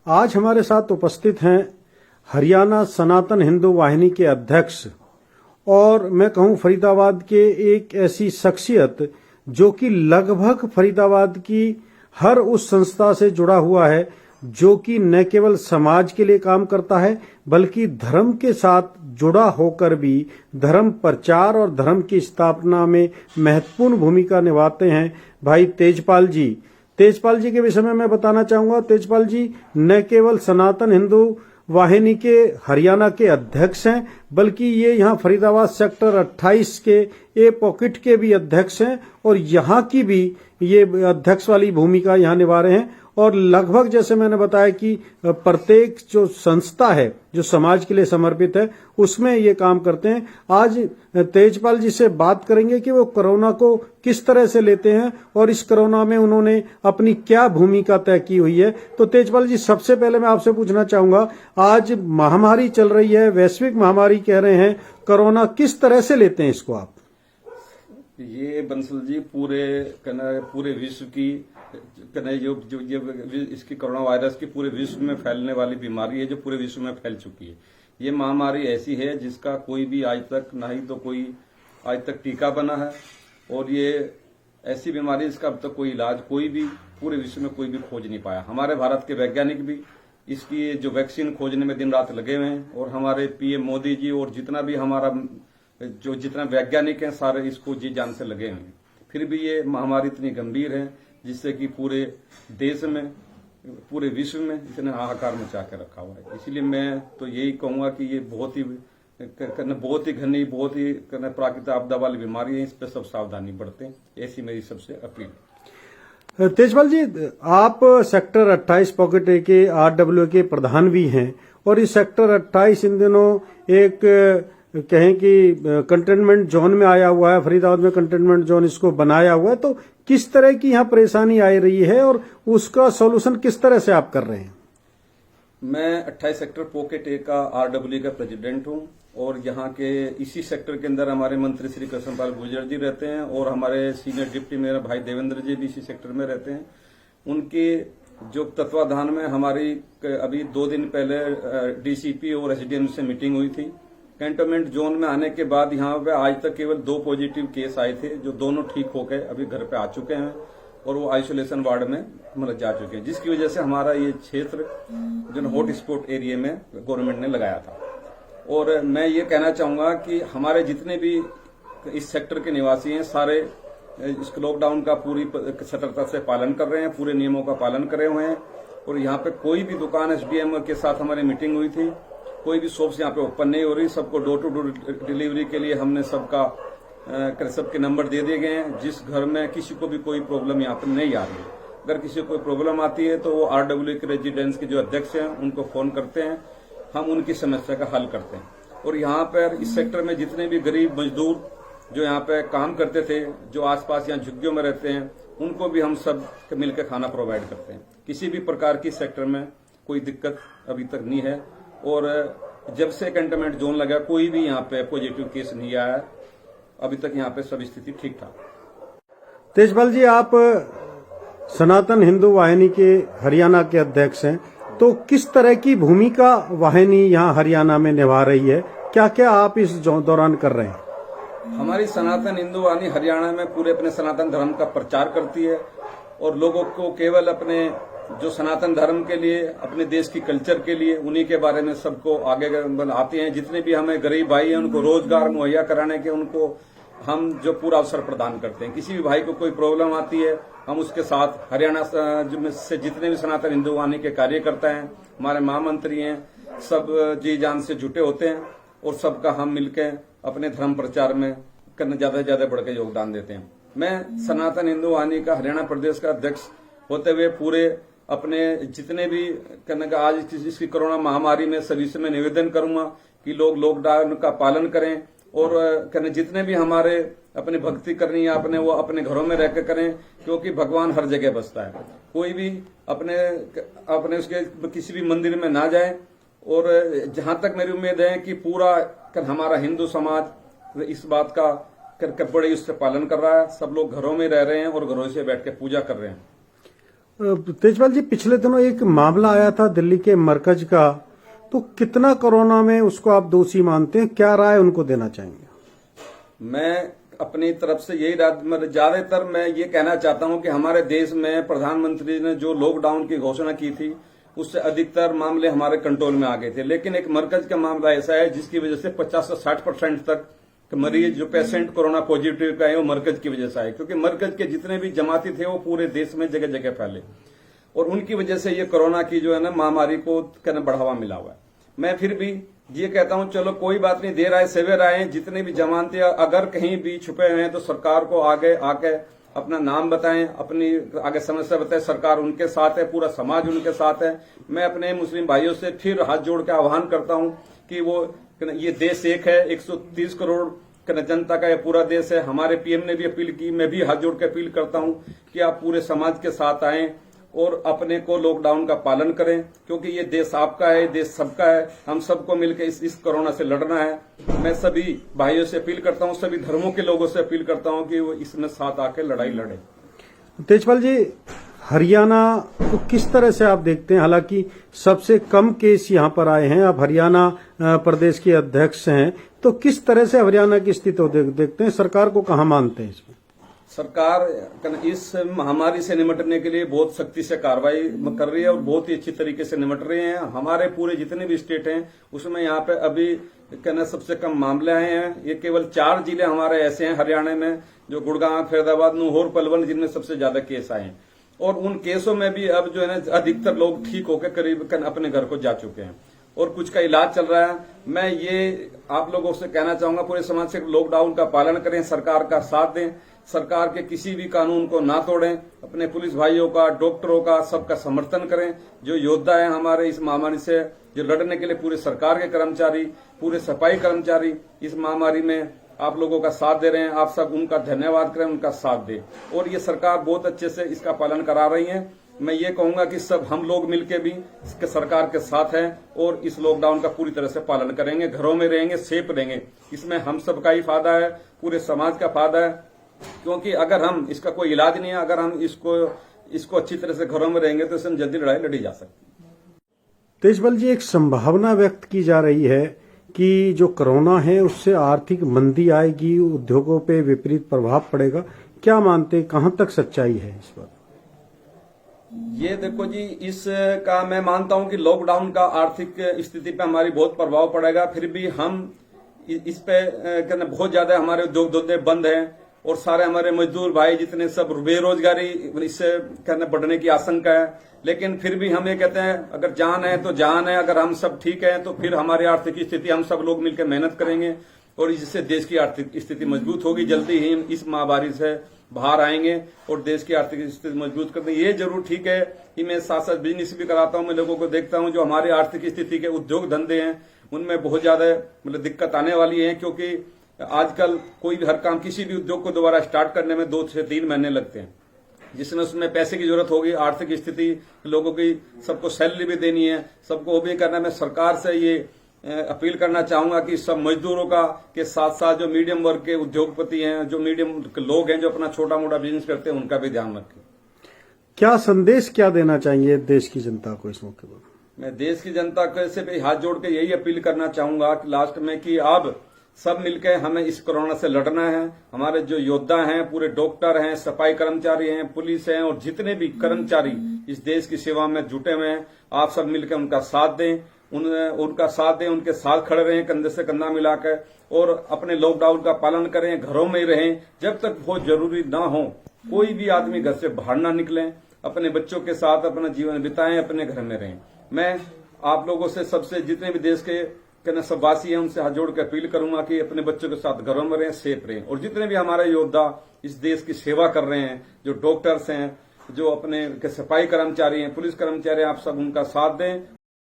आज हमारे साथ उपस्थित हैं हरियाणा सनातन हिंदू वाहिनी के अध्यक्ष और मैं कहूं फरीदाबाद के एक ऐसी शख्सियत जो कि लगभग फरीदाबाद की हर उस संस्था से जुड़ा हुआ है जो कि न केवल समाज के लिए काम करता है बल्कि धर्म के साथ जुड़ा होकर भी धर्म प्रचार और धर्म की स्थापना में महत्वपूर्ण भूमिका निभाते हैं भाई तेजपाल जी। तेजपाल जी के विषय में मैं बताना चाहूंगा, तेजपाल जी न केवल सनातन हिंदू वाहिनी के हरियाणा के अध्यक्ष हैं बल्कि ये यहाँ फरीदाबाद सेक्टर 28 के ए पॉकेट के भी अध्यक्ष हैं और यहाँ की भी ये अध्यक्ष वाली भूमिका यहाँ निभा रहे हैं और लगभग जैसे मैंने बताया कि प्रत्येक जो संस्था है जो समाज के लिए समर्पित है उसमें ये काम करते हैं। आज तेजपाल जी से बात करेंगे कि वो कोरोना को किस तरह से लेते हैं और इस कोरोना में उन्होंने अपनी क्या भूमिका तय की हुई है। तो तेजपाल जी सबसे पहले मैं आपसे पूछना चाहूंगा, आज महामारी चल रही है, वैश्विक महामारी कह रहे हैं, कोरोना किस तरह से लेते हैं इसको आप? ये बंसल जी पूरे विश्व की इसकी कोरोना वायरस की पूरे विश्व में फैलने वाली बीमारी है जो पूरे विश्व में फैल चुकी है। ये महामारी ऐसी है जिसका कोई भी आज तक ना ही तो कोई आज तक टीका बना है और ये ऐसी बीमारी इसका अब तक कोई इलाज कोई भी पूरे विश्व में कोई भी खोज नहीं पाया। हमारे भारत के वैज्ञानिक भी इसकी जो वैक्सीन खोजने में दिन रात लगे हुए हैं और हमारे पीएम मोदी जी और जितना वैज्ञानिक हैं सारे इसको जी जान से लगे हुए हैं। फिर भी ये महामारी इतनी गंभीर है जिससे कि पूरे देश में पूरे विश्व में इसने हाहाकार मचा के रखा हुआ है। इसीलिए मैं तो यही कहूंगा कि ये बहुत ही घनी बहुत ही प्राकृतिक आपदा वाली बीमारी है, इस पर सब सावधानी बरतें, ऐसी मेरी सबसे अपील। तेजपाल जी, आप सेक्टर 28 पॉकेट ए के RW के प्रधान भी हैं और इस सेक्टर 28 इन दिनों एक कहें कि कंटेनमेंट जोन में आया हुआ है, फरीदाबाद में कंटेनमेंट जोन इसको बनाया हुआ है। तो किस तरह की यहाँ परेशानी आ रही है और उसका सॉल्यूशन किस तरह से आप कर रहे हैं? मैं 28 सेक्टर पॉकेट ए का RW का प्रेसिडेंट हूँ और यहाँ के इसी सेक्टर के अंदर हमारे मंत्री श्री कृष्णपाल गुर्जर जी रहते हैं और हमारे सीनियर डिप्टी मेयर भाई देवेंद्र जी भी इसी सेक्टर में रहते हैं। उनके जो तत्वाधान में हमारी अभी 2 दिन पहले DCP और SDM से मीटिंग हुई थी। कंटेनमेंट जोन में आने के बाद यहाँ पे आज तक केवल 2 पॉजिटिव केस आए थे जो दोनों ठीक होकर अभी घर पे आ चुके हैं और वो आइसोलेशन वार्ड में जा चुके हैं, जिसकी वजह से हमारा ये क्षेत्र जो हॉट स्पॉट एरिया में गवर्नमेंट ने लगाया था। और मैं ये कहना चाहूंगा कि हमारे जितने भी इस सेक्टर के निवासी हैं सारे इस लॉकडाउन का पूरी सतर्कता से पालन कर रहे हैं, पूरे नियमों का पालन करे हुए हैं। और यहाँ पे कोई भी दुकान SDM के साथ हमारी मीटिंग हुई थी, कोई भी शॉप्स यहाँ पे ओपन नहीं हो रही। सबको डोर टू डोर डिलीवरी के लिए हमने सबके नंबर दे दिए गए हैं। जिस घर में किसी को भी कोई प्रॉब्लम यहाँ पे नहीं आ रही है, अगर किसी को कोई प्रॉब्लम आती है तो वो RW के रेजिडेंस के जो अध्यक्ष हैं उनको फोन करते हैं, हम उनकी समस्या का हल करते हैं। और यहाँ पर इस सेक्टर में जितने भी गरीब मजदूर जो यहाँ पे काम करते थे, जो आसपास यहाँ झुग्गियों में रहते हैं, उनको भी हम सब मिलकर खाना प्रोवाइड करते हैं। किसी भी प्रकार की सेक्टर में कोई दिक्कत अभी तक नहीं है और जब से कंटेनमेंट जोन लगा कोई भी यहाँ पे पॉजिटिव केस नहीं आया। अभी तक यहाँ पे सब स्थिति ठीक ठाक। तेजपाल जी, आप सनातन हिंदू वाहिनी के हरियाणा के अध्यक्ष हैं, तो किस तरह की भूमिका वाहिनी यहाँ हरियाणा में निभा रही है? क्या क्या आप इस दौरान कर रहे हैं? हमारी सनातन हिंदू वाहिनी हरियाणा में पूरे अपने सनातन धर्म का प्रचार करती है और लोगों को केवल अपने जो सनातन धर्म के लिए, अपने देश की कल्चर के लिए, उन्हीं के बारे में सबको आगे आते हैं। जितने भी हमें गरीब भाई हैं उनको रोजगार मुहैया कराने के उनको हम जो पूरा अवसर प्रदान करते हैं। किसी भी भाई को कोई प्रॉब्लम आती है हम उसके साथ हरियाणा से जितने भी सनातन हिंदू वाहिनी के कार्यकर्ता हैं, हमारे महामंत्री हैं, सब जी जान से जुटे होते हैं और सबका हम मिलकर अपने धर्म प्रचार में ज्यादा से ज्यादा बढ़ के योगदान देते हैं। मैं सनातन हिंदू वाहिनी का हरियाणा प्रदेश का अध्यक्ष होते हुए पूरे अपने जितने भी आज इसकी कोरोना महामारी में सभी से मैं निवेदन करूंगा कि लोग लॉकडाउन का पालन करें और जितने भी हमारे अपनी भक्ति करनी है अपने वो अपने घरों में रहकर करें, क्योंकि भगवान हर जगह बसता है। कोई भी अपने उसके किसी भी मंदिर में ना जाए। और जहां तक मेरी उम्मीद है कि पूरा हमारा हिंदू समाज इस बात का बड़े उससे पालन कर रहा है। सब लोग घरों में रह रहे हैं और घरों से बैठ के पूजा कर रहे हैं। तेजपाल जी, पिछले दिनों एक मामला आया था दिल्ली के मरकज का, तो कितना कोरोना में उसको आप दोषी मानते हैं, क्या राय उनको देना चाहेंगे? मैं अपनी तरफ से यही मतलब ज्यादातर मैं ये कहना चाहता हूं कि हमारे देश में प्रधानमंत्री ने जो लॉकडाउन की घोषणा की थी उससे अधिकतर मामले हमारे कंट्रोल में आ गए थे, लेकिन एक मरकज का मामला ऐसा है जिसकी वजह से 50 से 60% तक मरीज जो पेशेंट कोरोना पॉजिटिव का है वो मरकज की वजह से आए, क्योंकि मरकज के जितने भी जमाती थे वो पूरे देश में जगह जगह फैले और उनकी वजह से ये कोरोना की जो है ना महामारी को बढ़ावा मिला हुआ है। मैं फिर भी ये कहता हूं, चलो कोई बात नहीं, देर आए सवेर आए, जितने भी जमानते अगर कहीं भी छुपे हुए हैं तो सरकार को आगे आके अपना नाम बताएं, अपनी आगे समस्या बताएं, सरकार उनके साथ है, पूरा समाज उनके साथ है। मैं अपने मुस्लिम भाइयों से फिर हाथ जोड़ के आह्वान करता हूं कि वो ये देश एक है, 130 करोड़ जनता का ये पूरा देश है। हमारे पीएम ने भी अपील की, मैं भी हाथ जोड़ के अपील करता हूं कि आप पूरे समाज के साथ आएं और अपने को लॉकडाउन का पालन करें, क्योंकि ये देश आपका है, देश सबका है, हम सबको मिलकर इस कोरोना से लड़ना है। मैं सभी भाइयों से अपील करता हूं, सभी धर्मों के लोगों से अपील करता हूं कि वो इसमें साथ आके लड़ाई लड़े। तेजपाल जी, हरियाणा को किस तरह से आप देखते हैं? हालांकि सबसे कम केस यहाँ पर आए हैं, आप हरियाणा प्रदेश के अध्यक्ष हैं, तो किस तरह से हरियाणा की स्थिति देखते हैं? सरकार को कहाँ मानते हैं इसमें? सरकार इस महामारी से निपटने के लिए बहुत सख्ती से कार्रवाई कर रही है और बहुत ही अच्छी तरीके से निपट रहे हैं। हमारे पूरे जितने भी स्टेट हैं उसमें यहाँ पे अभी सबसे कम मामले आए हैं। ये केवल 4 जिले हमारे ऐसे हैं हरियाणा में, जो गुड़गांव, फरीदाबाद, नुहौर, पलवल, जिनमें सबसे ज्यादा केस आए हैं और उन केसों में भी अब जो है ना अधिकतर लोग ठीक होकर करीब अपने घर को जा चुके हैं और कुछ का इलाज चल रहा है। मैं ये आप लोगों से कहना चाहूंगा, पूरे समाज से लॉकडाउन का पालन करें, सरकार का साथ दें, सरकार के किसी भी कानून को ना तोड़ें, अपने पुलिस भाइयों का, डॉक्टरों का, सबका समर्थन करें। जो योद्धा है हमारे इस महामारी से जो लड़ने के लिए, पूरे सरकार के कर्मचारी, पूरे सफाई कर्मचारी इस महामारी में आप लोगों का साथ दे रहे हैं। आप सब उनका धन्यवाद करें, उनका साथ दें और ये सरकार बहुत अच्छे से इसका पालन करा रही है। मैं ये कहूंगा कि सब हम लोग मिलकर भी इसके सरकार के साथ हैं और इस लॉकडाउन का पूरी तरह से पालन करेंगे, घरों में रहेंगे, सेफ रहेंगे। इसमें हम सबका ही फायदा है, पूरे समाज का फायदा है, क्योंकि अगर हम इसका कोई इलाज नहीं है, अगर हम इसको अच्छी तरह से घरों में रहेंगे तो इसमें जल्दी लड़ाई लड़ी जा सकती है। तेजपाल जी, एक संभावना व्यक्त की जा रही है कि जो कोरोना है उससे आर्थिक मंदी आएगी, उद्योगों पे विपरीत प्रभाव पड़ेगा। क्या मानते हैं, कहां तक सच्चाई है इस पर? ये देखो जी, इसका मैं मानता हूं कि लॉकडाउन का आर्थिक स्थिति पे हमारी बहुत प्रभाव पड़ेगा। फिर भी हम इस पे बहुत ज्यादा हमारे उद्योग धंधे बंद हैं और सारे हमारे मजदूर भाई जितने सब बेरोजगारी इससे बढ़ने की आशंका है। लेकिन फिर भी हम ये कहते हैं, अगर जान है तो जान है, अगर हम सब ठीक है तो फिर हमारी आर्थिक स्थिति, हम सब लोग मिलकर मेहनत करेंगे और इससे देश की आर्थिक स्थिति मजबूत होगी। जल्दी ही इस महामारी से बाहर आएंगे और देश की आर्थिक स्थिति मजबूत करते हैं। ये जरूर ठीक है कि मैं साथ साथ बिजनेस भी कराता हूं, मैं लोगों को देखता हूं जो हमारे आर्थिक स्थिति के उद्योग धंधे हैं उनमें बहुत ज्यादा दिक्कत आने वाली है, क्योंकि आजकल कोई भी हर काम, किसी भी उद्योग को दोबारा स्टार्ट करने में 2 से 3 महीने लगते हैं, जिसमें उसमें पैसे की जरूरत होगी, आर्थिक स्थिति लोगों की, सबको सैलरी भी देनी है, सबको वो भी करना है। मैं सरकार से ये अपील करना चाहूंगा कि सब मजदूरों का के साथ साथ जो मीडियम वर्ग के उद्योगपति हैं, जो मीडियम लोग हैं, जो अपना छोटा मोटा बिजनेस करते हैं, उनका भी ध्यान रखें। क्या संदेश क्या देना चाहिए देश की जनता को इस मौके पर? मैं देश की जनता से भी हाथ जोड़ के यही अपील करना चाहूंगा कि लास्ट में कि अब सब मिलकर हमें इस कोरोना से लड़ना है। हमारे जो योद्धा हैं, पूरे डॉक्टर हैं, सफाई कर्मचारी हैं, पुलिस हैं और जितने भी कर्मचारी इस देश की सेवा में जुटे हुए हैं, आप सब मिलकर उनका साथ दें, उनका साथ दें, उनके साथ खड़े रहें कंधे से कंधा मिलाकर और अपने लॉकडाउन का पालन करें, घरों में ही रहें। जब तक बहुत जरूरी ना हो कोई भी आदमी घर से बाहर ना निकलें, अपने बच्चों के साथ अपना जीवन बिताएं, अपने घर में रहें। मैं आप लोगों से, सबसे जितने भी देश के सब वासी हैं, उनसे हाथ जोड़ के अपील करूंगा कि अपने बच्चों के साथ घरों में रहें, सेफ रहें और जितने भी हमारे योद्धा इस देश की सेवा कर रहे हैं, जो डॉक्टर्स हैं, जो अपने सफाई कर्मचारी हैं, पुलिस कर्मचारी हैं, आप सब उनका साथ दें